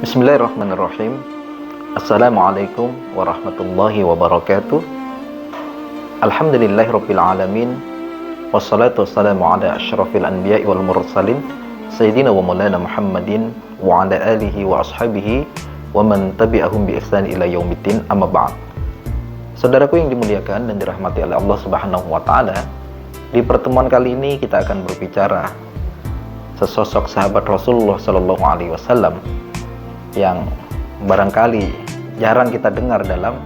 Bismillahirrahmanirrahim. Assalamualaikum warahmatullahi wabarakatuh. Alhamdulillahirabbil alamin. Wassalatu wassalamu ala asyrafil anbiya'i wal mursalin sayyidina wa maulana Muhammadin wa ala alihi wa ashabihi wa man tabi'ahum bi ihsan ila yaumiddin, amma ba'd. Saudaraku yang dimuliakan dan dirahmati oleh Allah Subhanahu wa taala, di pertemuan kali ini kita akan berbicara sesosok sahabat Rasulullah sallallahu alaihi wasallam yang barangkali jarang kita dengar dalam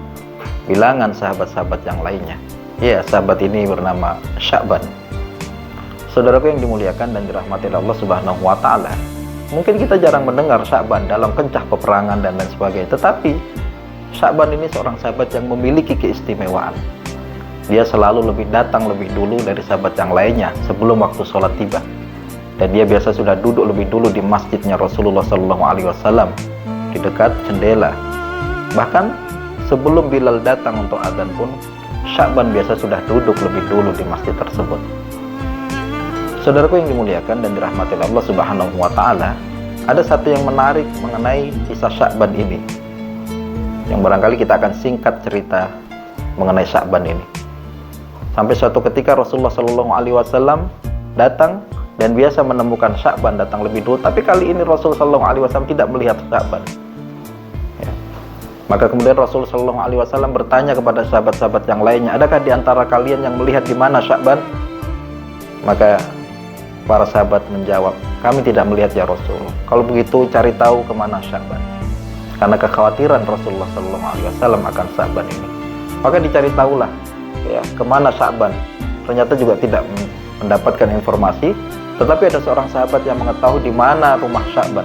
bilangan sahabat-sahabat yang lainnya. Ya, sahabat ini bernama Sya'ban. Saudaraku yang dimuliakan dan dirahmati Allah Subhanahu wa taala, mungkin kita jarang mendengar Sya'ban dalam kencah peperangan dan lain sebagainya, tetapi Sya'ban ini seorang sahabat yang memiliki keistimewaan. Dia selalu datang lebih dulu dari sahabat yang lainnya sebelum waktu sholat tiba. Dan dia biasa sudah duduk lebih dulu di masjidnya Rasulullah SAW, di dekat jendela. Bahkan sebelum Bilal datang untuk adzan pun, Sya'ban biasa sudah duduk lebih dulu di masjid tersebut. Saudaraku yang dimuliakan dan dirahmati Allah Subhanahu wa taala, ada satu yang menarik mengenai kisah Sya'ban ini, yang barangkali kita akan singkat cerita mengenai Sya'ban ini. Sampai suatu ketika Rasulullah SAW datang dan biasa menemukan Sya'ban datang lebih dulu, tapi kali ini Rasulullah SAW tidak melihat Sya'ban. Ya. Maka kemudian Rasulullah SAW bertanya kepada sahabat-sahabat yang lainnya, adakah di antara kalian yang melihat di mana Sya'ban? Maka para sahabat menjawab, kami tidak melihat ya Rasulullah. Kalau begitu cari tahu kemana Sya'ban, karena kekhawatiran Rasulullah SAW akan Sya'ban ini. Maka dicari tahulah ya kemana Sya'ban. Ternyata juga tidak mendapatkan informasi. Tetapi ada seorang sahabat yang mengetahui di mana rumah Sya'ban.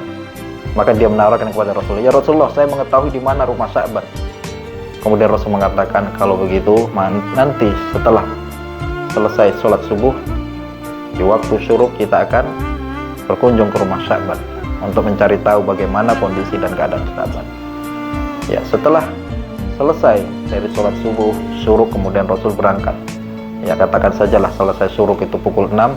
Maka dia menawarkan kepada Rasulullah, ya Rasulullah, saya mengetahui di mana rumah Sya'ban. Kemudian Rasul mengatakan, kalau begitu nanti setelah selesai sholat subuh, di waktu syuruk kita akan berkunjung ke rumah Sya'ban untuk mencari tahu bagaimana kondisi dan keadaan Sya'ban. Ya, setelah selesai dari sholat subuh, syuruk, kemudian Rasul berangkat. Ya, katakan sajalah selesai syuruk itu pukul 6.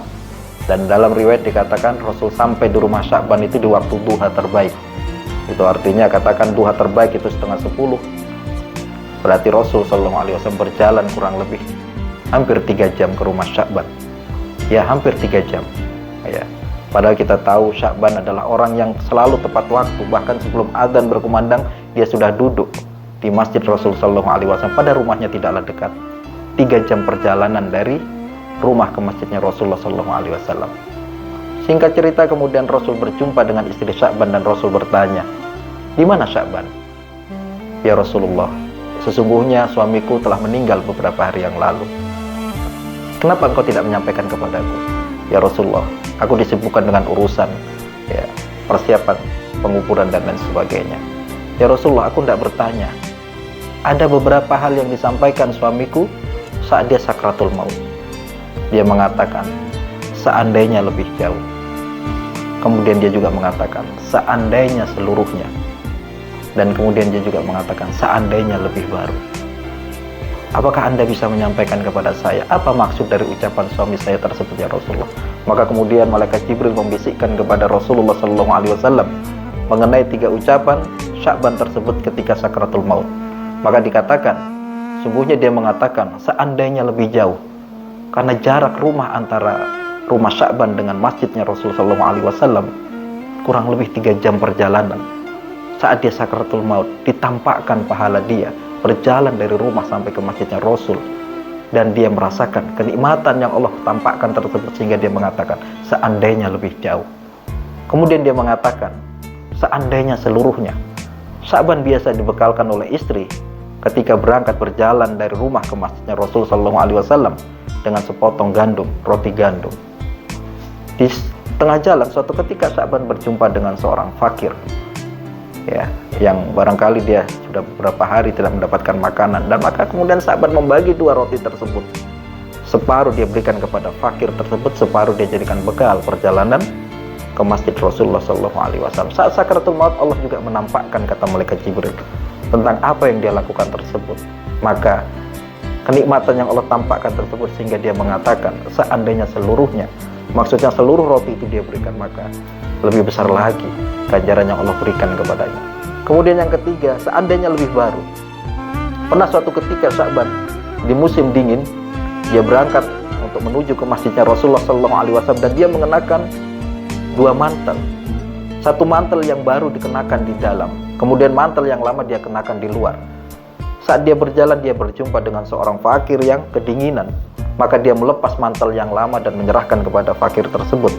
Dan dalam riwayat dikatakan Rasul sampai di rumah Sya'ban itu di waktu duha terbaik. Itu artinya katakan duha terbaik itu setengah 10. Berarti Rasul SAW berjalan kurang lebih hampir 3 jam ke rumah Sya'ban. Ya, hampir 3 jam. Ya. Padahal kita tahu Sya'ban adalah orang yang selalu tepat waktu. Bahkan sebelum adzan berkumandang, dia sudah duduk di masjid Rasul SAW. Pada rumahnya tidaklah dekat. 3 jam perjalanan dari rumah ke masjidnya Rasulullah SAW. Singkat cerita, kemudian Rasul berjumpa dengan istri Sya'ban dan Rasul bertanya, di mana Sya'ban? Ya Rasulullah, sesungguhnya suamiku telah meninggal beberapa hari yang lalu. Kenapa engkau tidak menyampaikan kepadaku? Ya Rasulullah, aku disibukkan dengan urusan ya, persiapan penguburan dan lain sebagainya. Ya Rasulullah, aku tidak bertanya. Ada beberapa hal yang disampaikan suamiku saat dia sakratul maut. Dia mengatakan, seandainya lebih jauh. Kemudian dia juga mengatakan, seandainya seluruhnya. Dan kemudian dia juga mengatakan, seandainya lebih baru. Apakah Anda bisa menyampaikan kepada saya apa maksud dari ucapan suami saya tersebut ya Rasulullah? Maka kemudian malaikat Jibril membisikkan kepada Rasulullah SAW mengenai 3 ucapan Sya'ban tersebut ketika sakratul maut. Maka dikatakan, sungguhnya dia mengatakan, seandainya lebih jauh. Karena jarak rumah antara rumah Sya'ban dengan masjidnya Rasulullah SAW kurang lebih 3 jam perjalanan. Saat dia sakratul maut, ditampakkan pahala dia berjalan dari rumah sampai ke masjidnya Rasul. Dan dia merasakan kenikmatan yang Allah tampakkan tersebut sehingga dia mengatakan, seandainya lebih jauh. Kemudian dia mengatakan, seandainya seluruhnya. Sya'ban biasa dibekalkan oleh istri ketika berangkat berjalan dari rumah ke masjidnya Rasul SAW dengan sepotong gandum, roti gandum. Di tengah jalan suatu ketika Sya'ban berjumpa dengan seorang fakir ya, yang barangkali dia sudah beberapa hari tidak mendapatkan makanan, dan maka kemudian Sya'ban membagi 2 roti tersebut. Separuh dia berikan kepada fakir tersebut, separuh dia jadikan bekal perjalanan ke masjid Rasulullah SAW. Saat sakratul maut, Allah juga menampakkan, kata malaikat Jibril, tentang apa yang dia lakukan tersebut. Maka kenikmatan yang Allah tampakkan tersebut sehingga dia mengatakan, seandainya seluruhnya. maksudnya seluruh roti itu dia berikan, maka lebih besar lagi ganjaran yang Allah berikan kepadanya. Kemudian yang ketiga, seandainya lebih baru. Pernah suatu ketika Sya'ban di musim dingin, dia berangkat untuk menuju ke masjidnya Rasulullah SAW, dan dia mengenakan dua mantel. Satu mantel yang baru dikenakan di dalam, kemudian mantel yang lama dia kenakan di luar. Saat dia berjalan, dia berjumpa dengan seorang fakir yang kedinginan. Maka dia melepas mantel yang lama dan menyerahkan kepada fakir tersebut.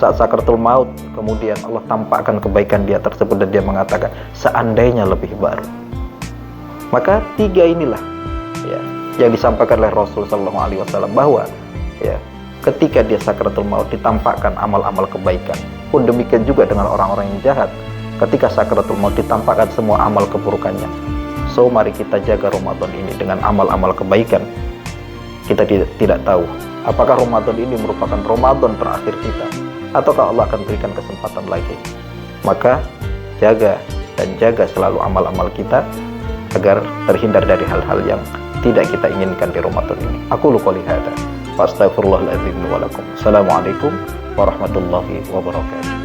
Saat sakaratul maut, kemudian Allah tampakkan kebaikan dia tersebut, dan dia mengatakan, seandainya lebih baru. Maka tiga inilah ya, yang disampaikan oleh Rasul SAW, bahwa ya, ketika dia sakaratul maut ditampakkan amal-amal kebaikan. Pun demikian juga dengan orang-orang yang jahat, ketika sakaratul maut ditampakkan semua amal keburukannya. So mari kita jaga Ramadan ini dengan amal-amal kebaikan. Kita tidak tahu apakah Ramadan ini merupakan Ramadan terakhir kita, ataukah Allah akan berikan kesempatan lagi. Maka jaga selalu amal-amal kita agar terhindar dari hal-hal yang tidak kita inginkan di Ramadan ini. Aku qouli hadza wa astaghfirullahaladzim wa lakum. Assalamualaikum warahmatullahi wabarakatuh.